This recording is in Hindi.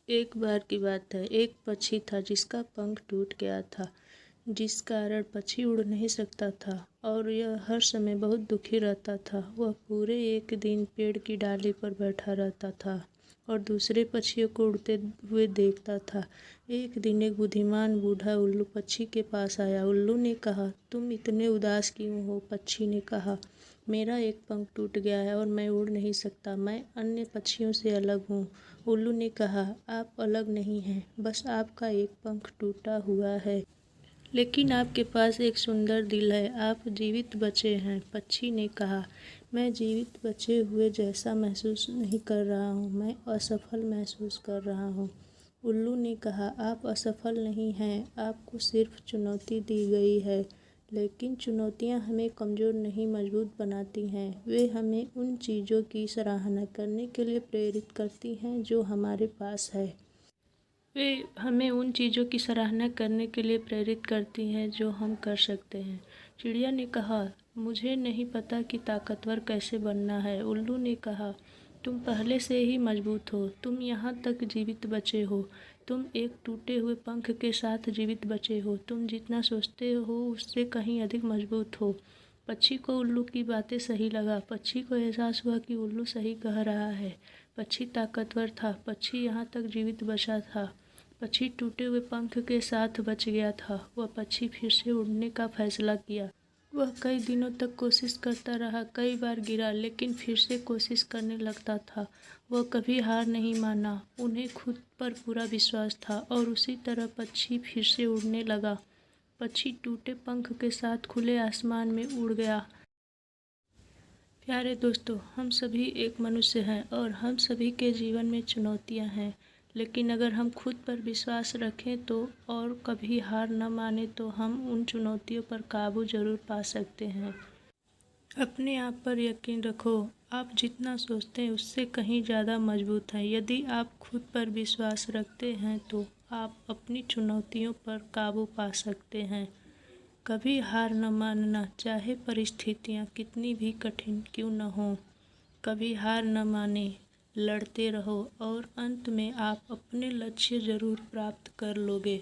एक बार की बात है, एक पक्षी था जिसका पंख टूट गया था, जिस कारण पक्षी उड़ नहीं सकता था और यह हर समय बहुत दुखी रहता था। वह पूरे एक दिन पेड़ की डाली पर बैठा रहता था और दूसरे पक्षियों को उड़ते हुए देखता था। एक दिन एक बुद्धिमान बूढ़ा उल्लू पक्षी के पास आया। उल्लू ने कहा, तुम इतने उदास क्यों हो? पक्षी ने कहा, मेरा एक पंख टूट गया है और मैं उड़ नहीं सकता। मैं अन्य पक्षियों से अलग हूँ। उल्लू ने कहा, आप अलग नहीं हैं, बस आपका एक पंख टूटा हुआ है, लेकिन आपके पास एक सुंदर दिल है। आप जीवित बचे हैं। पक्षी ने कहा, मैं जीवित बचे हुए जैसा महसूस नहीं कर रहा हूँ, मैं असफल महसूस कर रहा हूँ। उल्लू ने कहा, आप असफल नहीं हैं, आपको सिर्फ चुनौती दी गई है, लेकिन चुनौतियाँ हमें कमज़ोर नहीं मजबूत बनाती हैं। वे हमें उन चीज़ों की सराहना करने के लिए प्रेरित करती हैं जो हमारे पास है। वे हमें उन चीज़ों की सराहना करने के लिए प्रेरित करती हैं जो हम कर सकते हैं। चिड़िया ने कहा, मुझे नहीं पता कि ताकतवर कैसे बनना है। उल्लू ने कहा, तुम पहले से ही मजबूत हो, तुम यहाँ तक जीवित बचे हो, तुम एक टूटे हुए पंख के साथ जीवित बचे हो, तुम जितना सोचते हो उससे कहीं अधिक मजबूत हो। पक्षी को उल्लू की बातें सही लगा। पक्षी को एहसास हुआ कि उल्लू सही कह रहा है। पक्षी ताकतवर था, पक्षी यहाँ तक जीवित बचा था, पक्षी टूटे हुए पंख के साथ बच गया था। वह पक्षी फिर से उड़ने का फैसला किया। वह कई दिनों तक कोशिश करता रहा, कई बार गिरा, लेकिन फिर से कोशिश करने लगता था। वह कभी हार नहीं माना, उन्हें खुद पर पूरा विश्वास था और उसी तरह पक्षी फिर से उड़ने लगा। पक्षी टूटे पंख के साथ खुले आसमान में उड़ गया। प्यारे दोस्तों, हम सभी एक मनुष्य हैं और हम सभी के जीवन में चुनौतियां हैं, लेकिन अगर हम खुद पर विश्वास रखें तो और कभी हार न माने तो हम उन चुनौतियों पर काबू जरूर पा सकते हैं। अपने आप पर यकीन रखो, आप जितना सोचते हैं उससे कहीं ज़्यादा मजबूत हैं। यदि आप खुद पर विश्वास रखते हैं तो आप अपनी चुनौतियों पर काबू पा सकते हैं। कभी हार न मानना, चाहे परिस्थितियाँ कितनी भी कठिन क्यों न हों। कभी हार न माने, लड़ते रहो और अंत में आप अपने लक्ष्य जरूर प्राप्त कर लोगे।